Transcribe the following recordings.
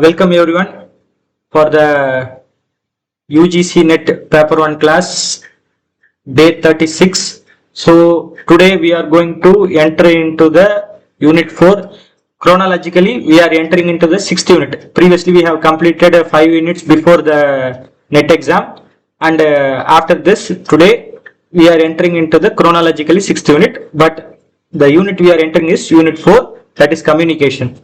Welcome everyone for the UGC-NET Paper I class, Day 36. So today we are going to enter into the Unit 4. Chronologically, we are entering into the 6th unit. Previously, we have completed 5 units before the NET exam, and after this, today we are entering into the chronologically 6th unit. But the unit we are entering is Unit 4, that is communication.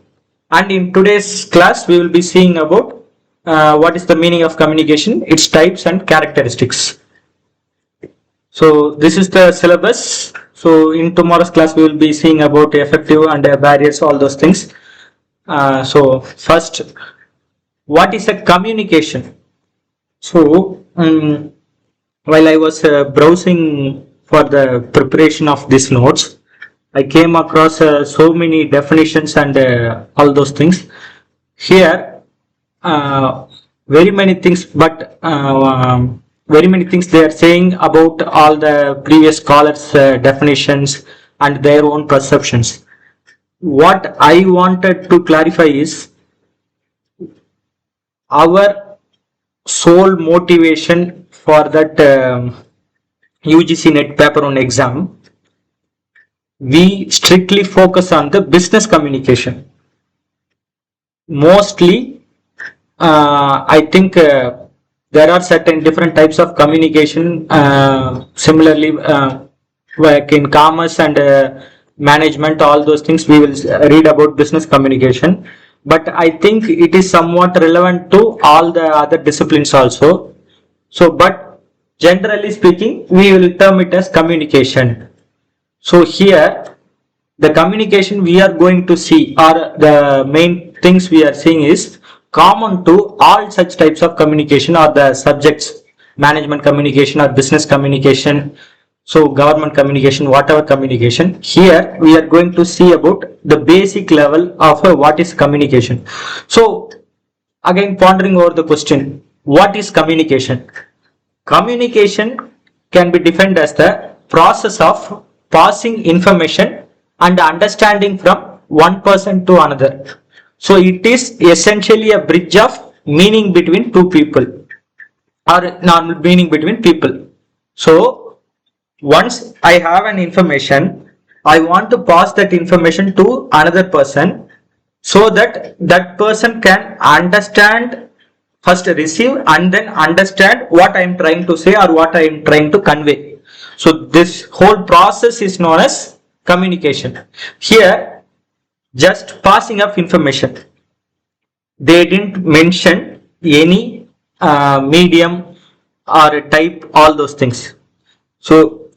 And in today's class, we will be seeing about what is the meaning of communication, its types and characteristics. So this is the syllabus. So in tomorrow's class, we will be seeing about effective and barriers, all those things. So first, what is a communication? So while I was browsing for the preparation of these notes, I came across so many definitions and all those things. Here, very many things, but very many things they are saying about all the previous scholars' definitions and their own perceptions. What I wanted to clarify is our sole motivation for that UGC-NET Paper I exam. We strictly focus on the business communication. Mostly, I think there are certain different types of communication. Similarly, like in commerce and management, all those things we will read about business communication. But I think it is somewhat relevant to all the other disciplines also. So, but generally speaking, we will term it as communication. So here, the communication we are going to see, or the main things we are seeing, is common to all such types of communication, or the subjects, management communication or business communication, so government communication, whatever communication. Here we are going to see about the basic level of what is communication. So again, pondering over the question, what is communication? Communication can be defined as the process of passing information and understanding from one person to another. So it is essentially a bridge of meaning between two people, or normal meaning between people. So once I have an information, I want to pass that information to another person so that that person can understand, first receive and then understand what I am trying to say or what I am trying to convey. So this whole process is known as communication. Here, just passing of information. They didn't mention any medium or type, all those things. So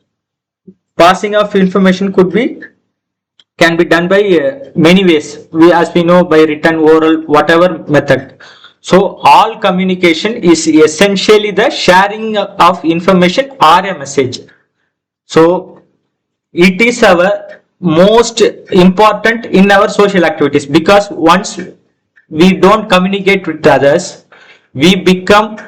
passing of information can be done by many ways. As we know, by written, oral, whatever method. So all communication is essentially the sharing of information or a message. So it is our most important in our social activities, because once we don't communicate with others, we become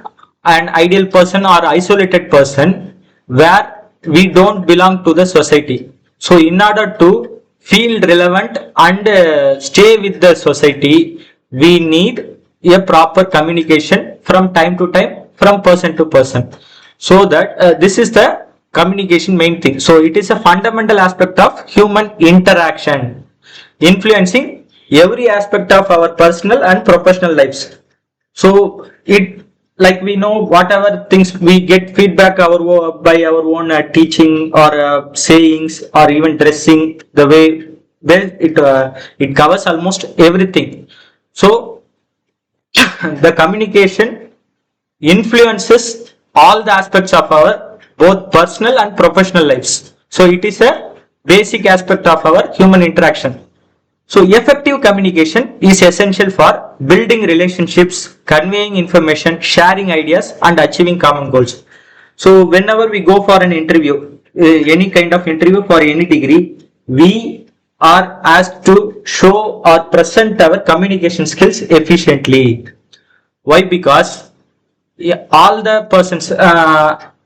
an ideal person or isolated person where we don't belong to the society. So in order to feel relevant and stay with the society, we need a proper communication from time to time, from person to person. So that this is the communication main thing. So it is a fundamental aspect of human interaction, influencing every aspect of our personal and professional lives. So it, like we know, whatever things we get feedback by our own teaching or sayings or even dressing, the way it covers almost everything. So the communication influences all the aspects of our both personal and professional lives. So it is a basic aspect of our human interaction. So effective communication is essential for building relationships, conveying information, sharing ideas and achieving common goals. So whenever we go for an interview, any kind of interview for any degree, we are asked to show or present our communication skills efficiently. Why? Because all the persons,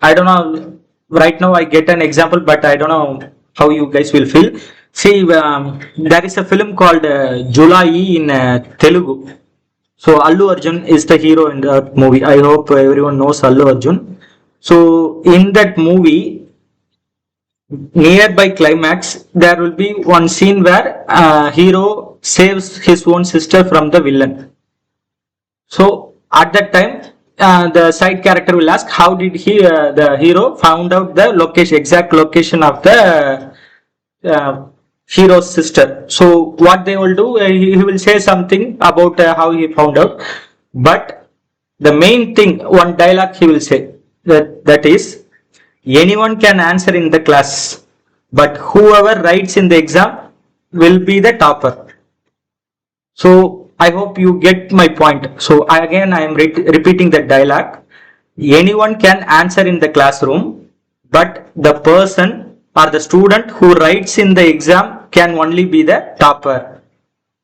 I don't know, right now I get an example, but I don't know how you guys will feel. See, there is a film called Julai in Telugu. So Allu Arjun is the hero in that movie. I hope everyone knows Allu Arjun. So in that movie, nearby climax, there will be one scene where hero saves his own sister from the villain. So at that time, the side character will ask, how did the hero found out the location, exact location of the hero's sister? So what they will do, he will say something about how he found out, but the main thing, one dialogue he will say, that is, anyone can answer in the class, but whoever writes in the exam will be the topper. So I hope you get my point. So I am repeating the dialogue. Anyone can answer in the classroom, but the person or the student who writes in the exam can only be the topper.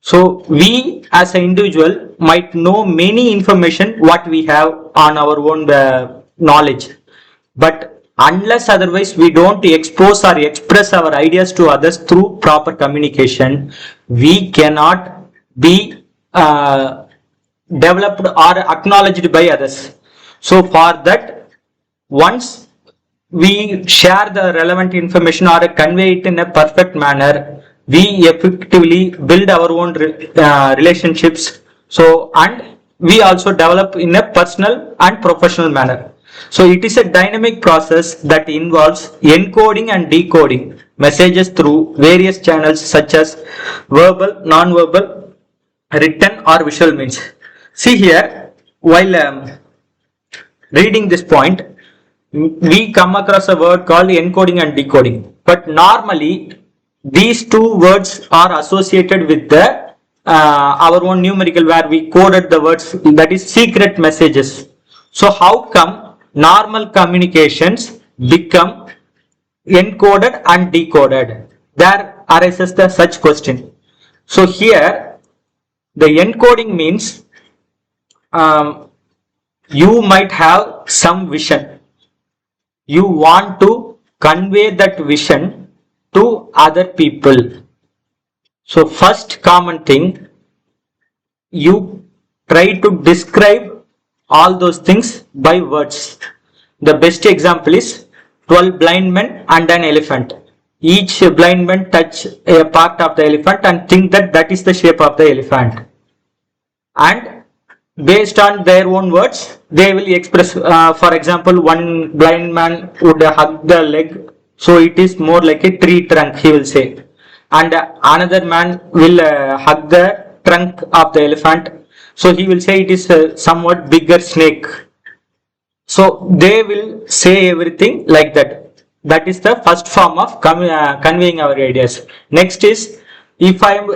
So we as an individual might know many information what we have on our own knowledge, but unless otherwise we don't expose or express our ideas to others through proper communication, we cannot be developed or acknowledged by others. So for that, once we share the relevant information or convey it in a perfect manner, we effectively build our own relationships. So, and we also develop in a personal and professional manner. So it is a dynamic process that involves encoding and decoding messages through various channels such as verbal, non-verbal, written or visual means. See here, while reading this point, we come across a word called encoding and decoding. But normally, these two words are associated with the our own numerical, where we coded the words, that is secret messages. So how come normal communications become encoded and decoded? There arises the such question. So here, the encoding means you might have some vision. You want to convey that vision to other people. So first common thing, you try to describe all those things by words. The best example is 12 blind men and an elephant. Each blind man touch a part of the elephant and think that that is the shape of the elephant. And based on their own words, they will express, for example, one blind man would hug the leg, so it is more like a tree trunk, he will say. And another man will hug the trunk of the elephant, so he will say it is a somewhat bigger snake. So they will say everything like that. That is the first form of conveying our ideas. Next is, if I am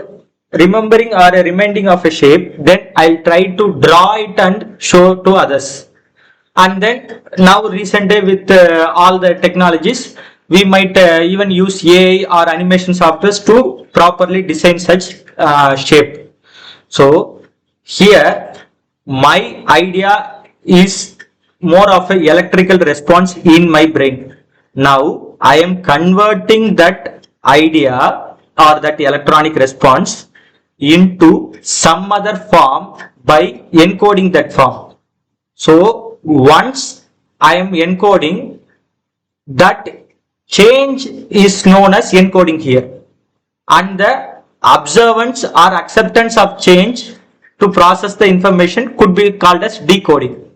remembering or reminding of a shape, then I'll try to draw it and show to others. And then now recent day with all the technologies, we might even use AI or animation softwares to properly design such shape. So here my idea is more of a electrical response in my brain. Now I am converting that idea or that electronic response into some other form by encoding that form. So once I am encoding, that change is known as encoding here, and the observance or acceptance of change to process the information could be called as decoding.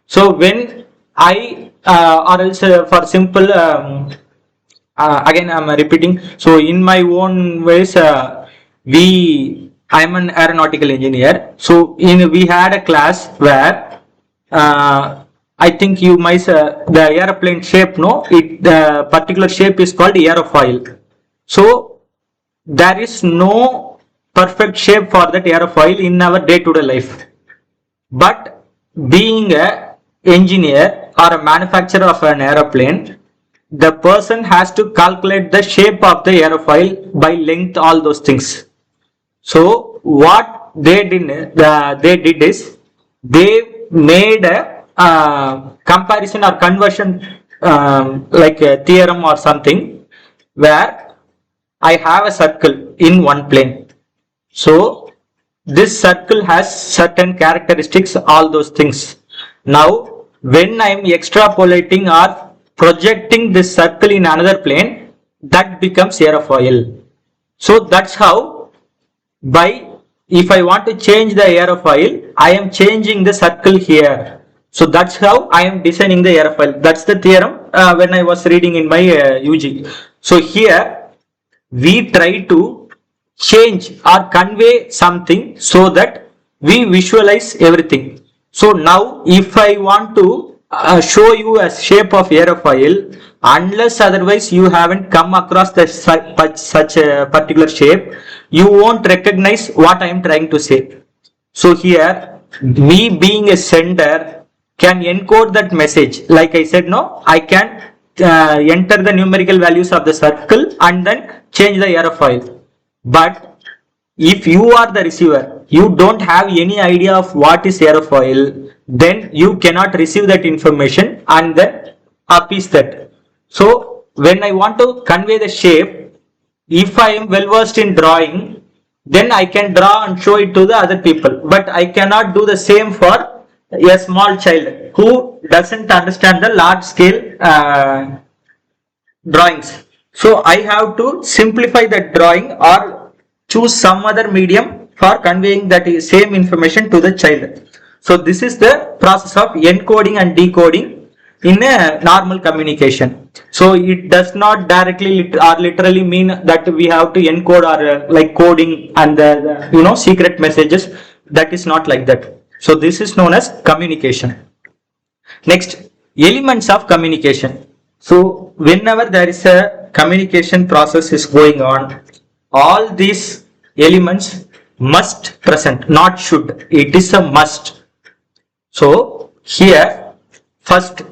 So when I or else for simple again I'm repeating, so in my own ways, I am an aeronautical engineer, so we had a class where I think you might the airplane shape, no, the particular shape is called aerofoil. So there is no perfect shape for that aerofoil in our day-to-day life, but being a engineer or a manufacturer of an aeroplane, the person has to calculate the shape of the aerofoil by length, all those things. So what they did is they made a comparison or conversion like a theorem or something, where I have a circle in one plane. So this circle has certain characteristics, all those things. Now, when I am extrapolating or projecting this circle in another plane, that becomes aerofoil. So that's how, by if I want to change the aerofoil, I am changing the circle here. So that's how I am designing the aerofoil. That's the theorem when I was reading in my UG. So here we try to change or convey something so that we visualize everything. So now if I want to show you a shape of aerofoil, unless otherwise you haven't come across such a particular shape, you won't recognize what I am trying to say. So here, me being a sender can encode that message. Like I said, no, I can enter the numerical values of the circle and then change the aerofoil. But if you are the receiver, you don't have any idea of what is aerofoil, then you cannot receive that information and then appease that. So when I want to convey the shape, if I am well versed in drawing, then I can draw and show it to the other people. But I cannot do the same for a small child who doesn't understand the large scale drawings. So I have to simplify that drawing or choose some other medium for conveying that same information to the child. So this is the process of encoding and decoding in a normal communication. So it does not directly or literally mean that we have to encode or like coding and the secret messages. That is not like that. So this is known as communication. Next, elements of communication. So whenever there is a communication process is going on, all these elements must present, not should. It is a must. So here first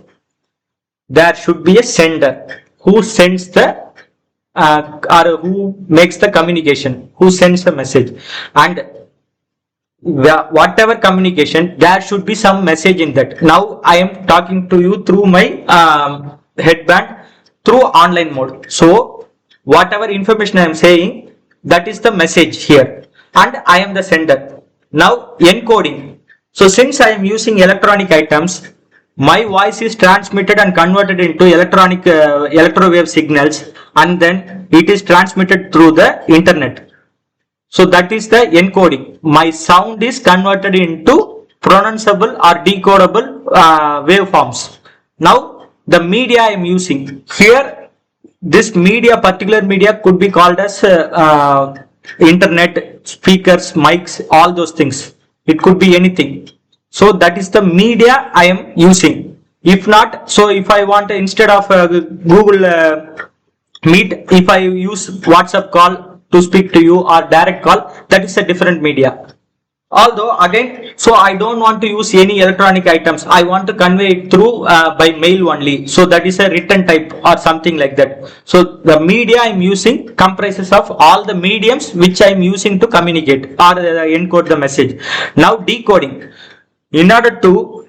there should be a sender who sends the or who makes the communication, who sends the message, and whatever communication, there should be some message in that. Now I am talking to you through my headband through online mode. So whatever information I am saying, that is the message here, and I am the sender. Now encoding. So since I am using electronic items, my voice is transmitted and converted into electronic electrowave signals, and then it is transmitted through the internet. So that is the encoding. My sound is converted into pronounceable or decodable waveforms. Now the media I am using here, this media, particular media could be called as internet, speakers, mics, all those things. It could be anything. So that is the media I am using. If not, so if I want, instead of Google Meet, if I use WhatsApp call to speak to you or direct call, that is a different media. Although again, so I don't want to use any electronic items. I want to convey it through by mail only. So that is a written type or something like that. So the media I am using comprises of all the mediums which I am using to communicate or encode the message. Now decoding. In order to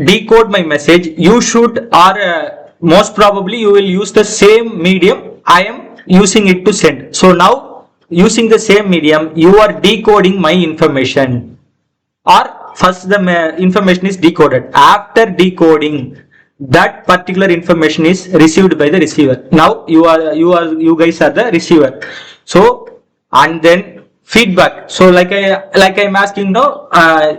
decode my message, you should or most probably you will use the same medium I am using it to send. So now using the same medium, you are decoding my information, or first the information is decoded. After decoding, that particular information is received by the receiver. Now you guys are the receiver. So and then feedback. So like I'm asking now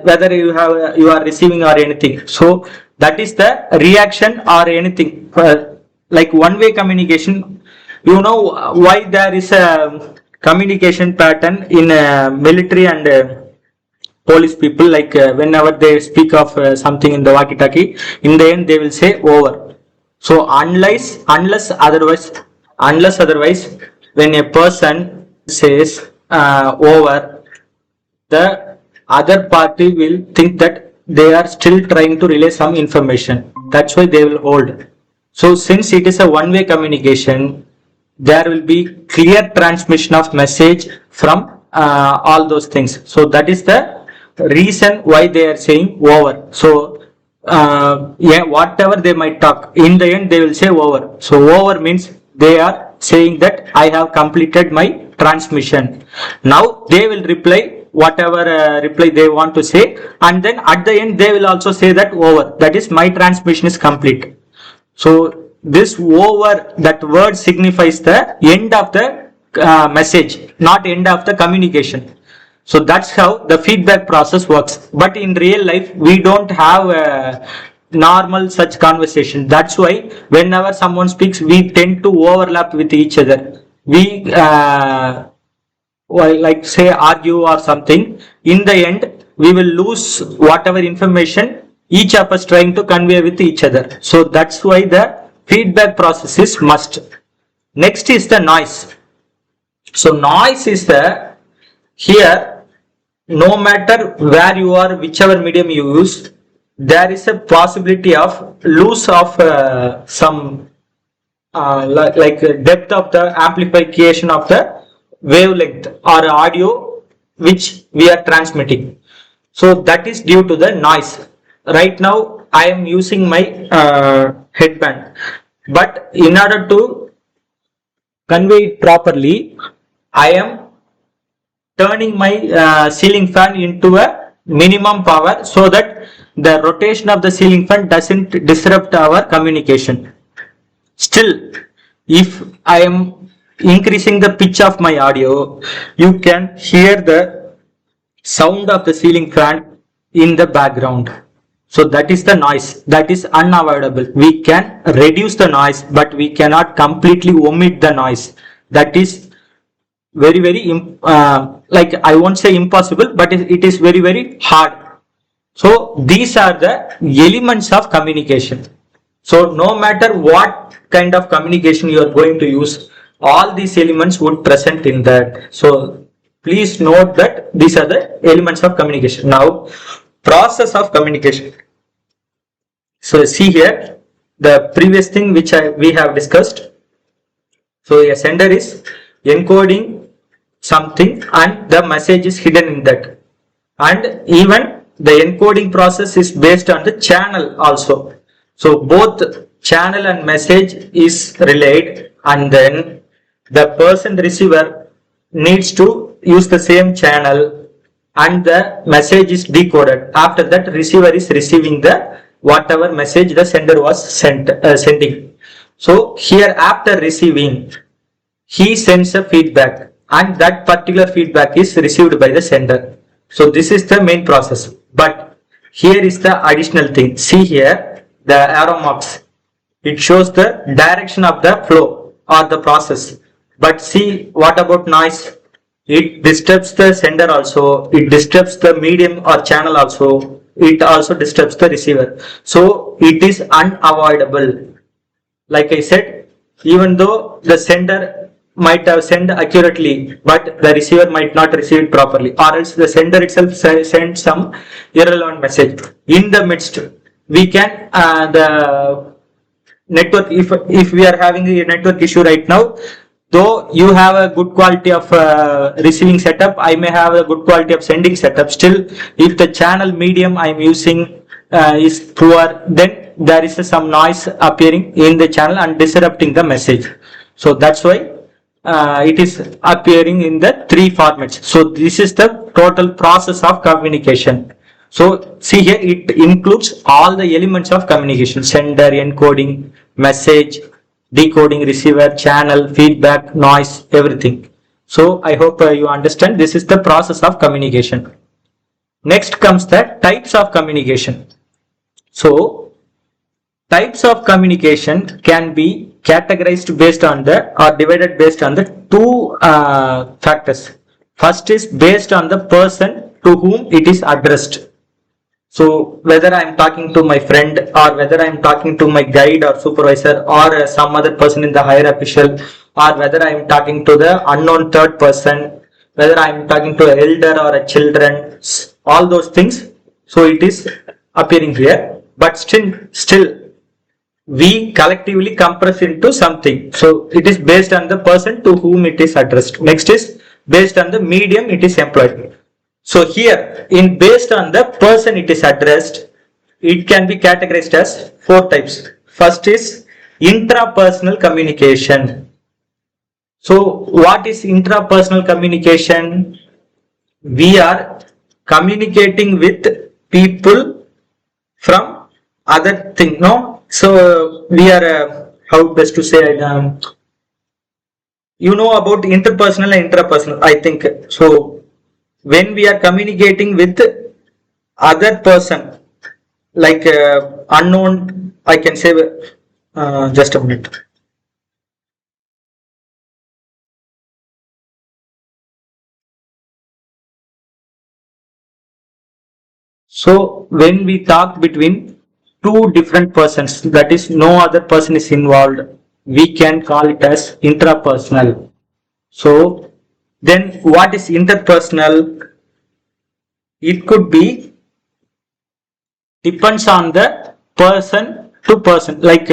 whether you are receiving or anything. So that is the reaction or anything. Like one-way communication. You know why there is a communication pattern in military and police people, like whenever they speak of something in the walkie-talkie, in the end they will say over. So unless otherwise, when a person says over, the other party will think that they are still trying to relay some information. That's why they will hold. So since it is a one-way communication, there will be clear transmission of message from all those things. So that is the reason why they are saying over. So yeah, whatever they might talk, in the end they will say over. So over means they are saying that I have completed my transmission. Now they will reply whatever reply they want to say, and then at the end they will also say that over, that is my transmission is complete. So this over, that word signifies the end of the message, not end of the communication. So that's how the feedback process works. But in real life, we don't have a normal such conversation. That's why whenever someone speaks, we tend to overlap with each other. We like say argue or something. In the end, we will lose whatever information each of us trying to convey with each other. So that's why the feedback process is must. Next is the noise. So noise is the, here, no matter where you are, whichever medium you use, there is a possibility of loss of some like depth of the amplification of the wavelength or audio which we are transmitting. So that is due to the noise. Right now I am using my headband, but in order to convey it properly, I am turning my ceiling fan into a minimum power so that the rotation of the ceiling fan doesn't disrupt our communication. Still, if I am increasing the pitch of my audio, you can hear the sound of the ceiling fan in the background. So that is the noise, that is unavoidable. We can reduce the noise, but we cannot completely omit the noise. That is very like I won't say impossible, but it is very hard. So these are the elements of communication. So no matter what kind of communication you are going to use, all these elements would present in that. So please note that these are the elements of communication. Now, process of communication. So see here the previous thing which we have discussed. So a sender is encoding something and the message is hidden in that, and even the encoding process is based on the channel also. So both channel and message is relayed, and then the person receiver needs to use the same channel and the message is decoded. After that, receiver is receiving the whatever message the sender was sending. So here after receiving, he sends a feedback and that particular feedback is received by the sender. So this is the main process. But here is the additional thing. See here the arrow marks. It shows the direction of the flow or the process. But see, what about noise? It disturbs the sender also. It disturbs the medium or channel also. It also disturbs the receiver. So it is unavoidable. Like I said, even though the sender might have sent accurately, but the receiver might not receive it properly, or else the sender itself sent some irrelevant message. In the midst, we can the network, if we are having a network issue right now, though you have a good quality of receiving setup, I may have a good quality of sending setup. Still, if the channel medium I am using is poor, then there is some noise appearing in the channel and disrupting the message. So that's why it is appearing in the three formats. So this is the total process of communication. So see here, it includes all the elements of communication: sender, encoding, message, decoding, receiver, channel, feedback, noise, everything. So I hope you understand. This is the process of communication. Next comes the types of communication. So types of communication can be categorized based on the, or divided based on the two factors. First is based on the person to whom it is addressed. So whether I am talking to my friend, or whether I am talking to my guide or supervisor, or some other person in the higher official, or whether I am talking to the unknown third person, whether I am talking to an elder or a children, all those things. So it is appearing here, but still we collectively compress into something. So it is based on the person to whom it is addressed. Next is based on the medium it is employed. So here, in based on the person it is addressed, it can be categorized as four types. First is intrapersonal communication. So what is intrapersonal communication? we are communicating with people from other thing. No, so we are how best to say, you know about interpersonal and intrapersonal, I think. So when we are communicating with other person, like unknown, I can say, just a minute. So when we talk between two different persons, that is no other person is involved, we can call it as intrapersonal. So then what is interpersonal? It could be depends on the person to person, like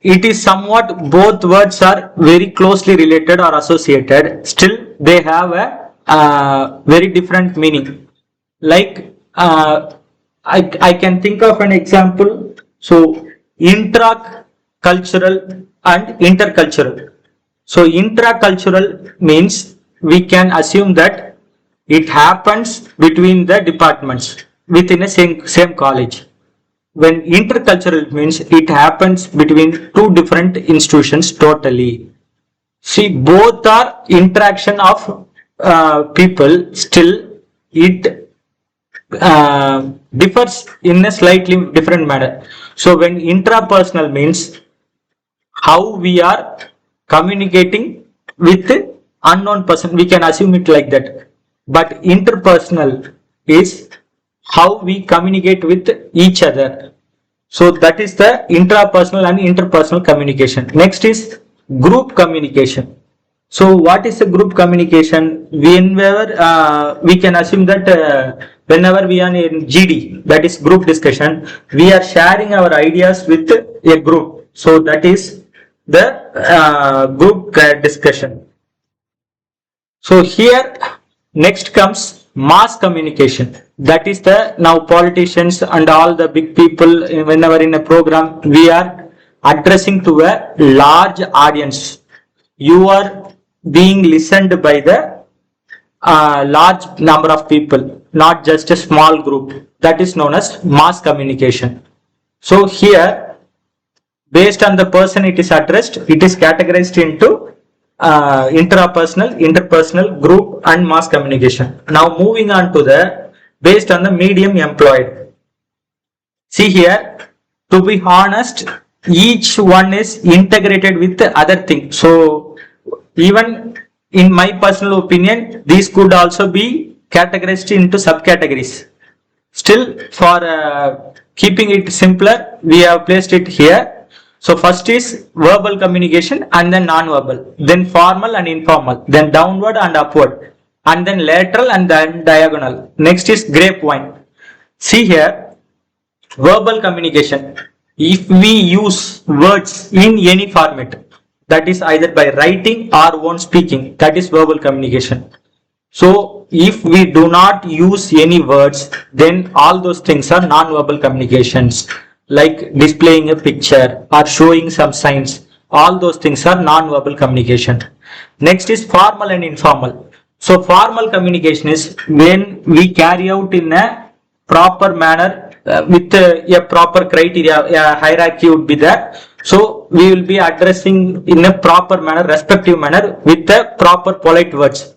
it is somewhat both words are very closely related or associated, still they have a very different meaning. Like I can think of an example. So intra-cultural and intercultural. So intra-cultural means we can assume that it happens between the departments within a same college. When intercultural means it happens between two different institutions totally. See, both are interaction of people, still it differs in a slightly different manner. So when intrapersonal means how we are communicating with unknown person, we can assume it like that. But interpersonal is how we communicate with each other. So that is the intrapersonal and interpersonal communication. Next is group communication. So what is a group communication? Whenever we can assume that whenever we are in GD, that is group discussion, we are sharing our ideas with a group. So that is the group discussion. So here next comes mass communication. That is the now politicians and all the big people, whenever in a program we are addressing to a large audience. You are being listened by the large number of people, not just a small group. That is known as mass communication. So here, based on the person it is addressed, it is categorized into intrapersonal, interpersonal, group and mass communication. Now moving on to the based on the medium employed. See here, to be honest, each one is integrated with the other thing. So even in my personal opinion, these could also be categorized into subcategories. Still, for keeping it simpler, we have placed it here. So first is verbal communication and then non-verbal, then formal and informal, then downward and upward, and then lateral and then diagonal. Next is grapevine. See here, verbal communication. If we use words in any format, that is either by writing or own speaking, that is verbal communication. So if we do not use any words, then all those things are non-verbal communications, like displaying a picture or showing some signs. All those things are non-verbal communication. Next is formal and informal. So formal communication is when we carry out in a proper manner with a proper criteria, a hierarchy would be there. So we will be addressing in a proper manner, respective manner with the proper polite words.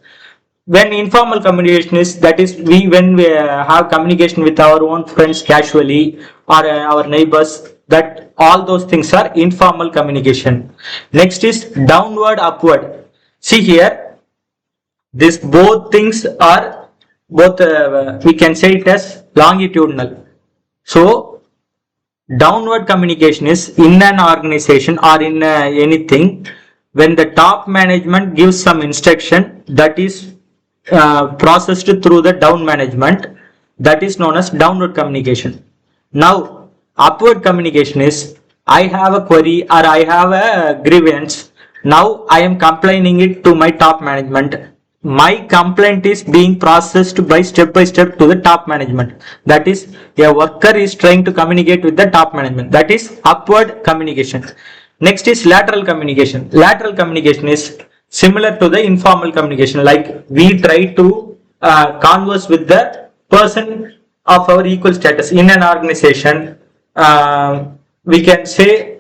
When informal communication is, that is we when we have communication with our own friends casually or our neighbors, that all those things are informal communication. Next is downward upward. See here, this both things are both we can say it as longitudinal. So downward communication is in an organization or in anything, when the top management gives some instruction that is processed through the down management, that is known as downward communication. Now upward communication is, I have a query or I have a grievance, now I am complaining it to my top management. My complaint is being processed by step to the top management. That is, a worker is trying to communicate with the top management. That is upward communication. Next is lateral communication. Lateral communication is, similar to the informal communication, like we try to converse with the person of our equal status in an organization. We can say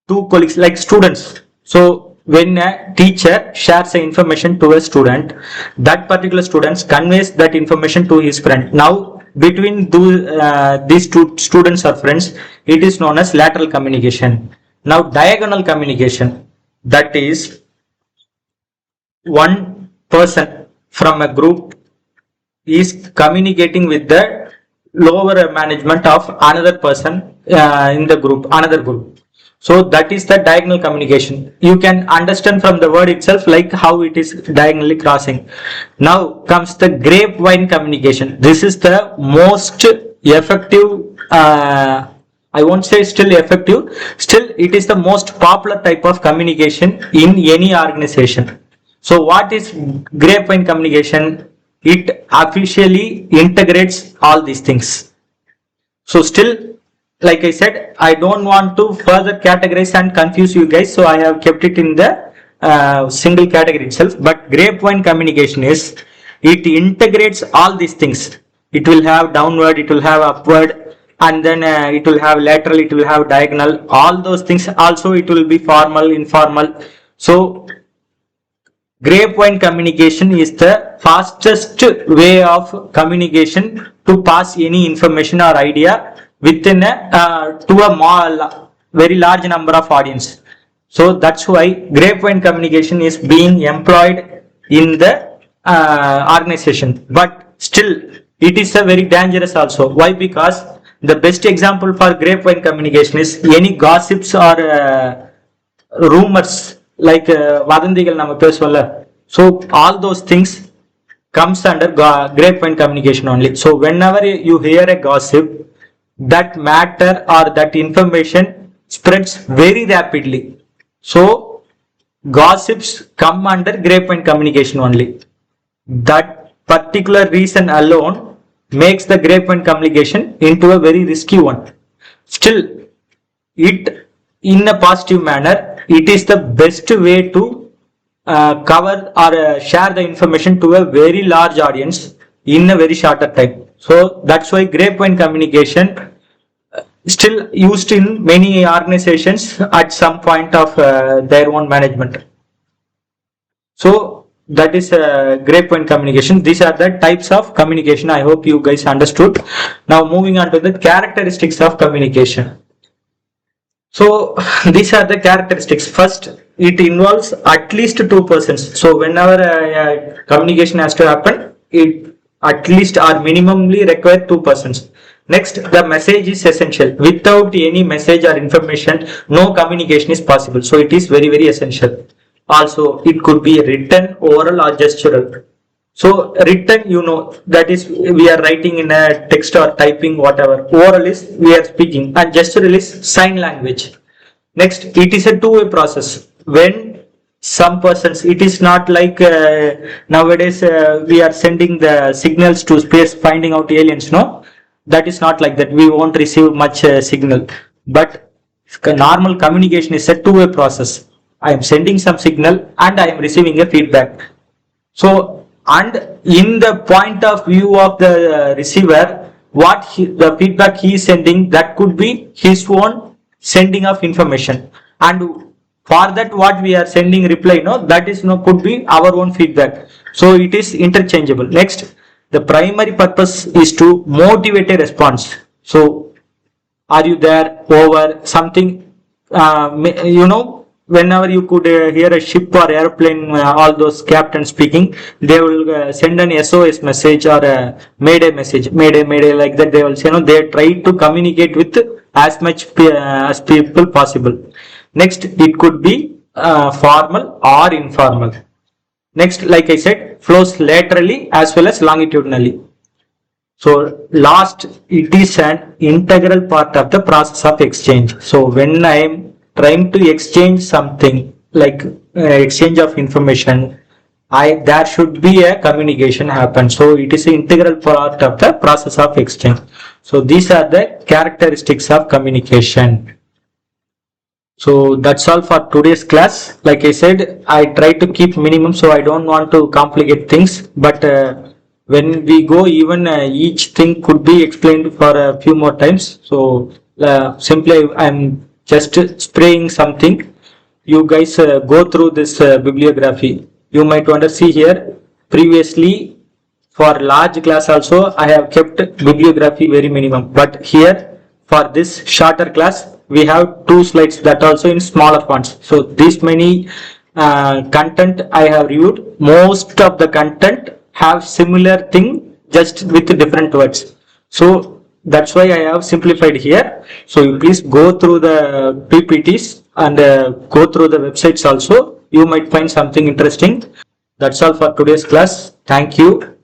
two colleagues, like students. So when a teacher shares the information to a student, that particular student conveys that information to his friend. Now between these two students or friends, it is known as lateral communication. Now diagonal communication, that is one person from a group is communicating with the lower management of another person in the group, another group. So that is the diagonal communication. You can understand from the word itself like how it is diagonally crossing. Now comes the grapevine communication. This is the most effective, I won't say still effective, still it is the most popular type of communication in any organization. So what is grapevine communication? It officially integrates all these things. So still, like I said, I don't want to further categorize and confuse you guys, so I have kept it in the single category itself. But grapevine communication is, it integrates all these things. It will have downward, it will have upward, and then it will have lateral, it will have diagonal, all those things. Also it will be formal, informal. So grapevine communication is the fastest way of communication to pass any information or idea within to a very large number of audience. So that's why grapevine communication is being employed in the organization. But still, it is a very dangerous also. Why? Because the best example for grapevine communication is any gossips or rumors, like vadandigal nama pesuvalla. So all those things comes under grapevine communication only. So whenever you hear a gossip, that matter or that information spreads very rapidly. So gossips come under grapevine communication only. That particular reason alone makes the grapevine communication into a very risky one. Still, it in a positive manner, it is the best way to cover or share the information to a very large audience in a very shorter time. So that's why grapevine communication still used in many organizations at some point of their own management. So that is grapevine communication. These are the types of communication. I hope you guys understood. Now moving on to the characteristics of communication. So these are the characteristics. First, it involves at least two persons. So whenever communication has to happen, it at least or minimally require two persons. Next, the message is essential. Without any message or information, no communication is possible. So it is very, very essential. Also, it could be written, oral or gestural. So written, you know, that is we are writing in a text or typing, whatever. Oral is we are speaking, and gestural is sign language. Next, it is a two-way process. When some persons, it is not like nowadays we are sending the signals to space, finding out aliens. No, that is not like that. We won't receive much signal. But normal communication is a two-way process. I am sending some signal and I am receiving a feedback. So, and in the point of view of the receiver, the feedback he is sending, that could be his own sending of information, and for that what we are sending reply, that is could be our own feedback. So it is interchangeable. Next, the primary purpose is to motivate a response. So are you there, over, something, whenever you could hear a ship or airplane, all those captains speaking, they will send an SOS message or a mayday message, mayday, like that. They will say, they try to communicate with as much as people possible. Next, it could be formal or informal. Next, like I said, flows laterally as well as longitudinally. So last, it is an integral part of the process of exchange. So when I am trying to exchange something like exchange of information, there should be a communication happen. So it is an integral part of the process of exchange. So these are the characteristics of communication. So that's all for today's class. Like I said, I try to keep minimum, so I don't want to complicate things. But when we go, even each thing could be explained for a few more times. So simply, I'm just spraying something. You guys go through this bibliography. You might want to see here. Previously, for large class also, I have kept bibliography very minimum. But here, for this shorter class, we have 2 slides that also in smaller fonts. So this many content I have reviewed. Most of the content have similar thing, just with different words. So that's why I have simplified here. So you please go through the PPTs and go through the websites also. You might find something interesting. That's all for today's class. Thank you.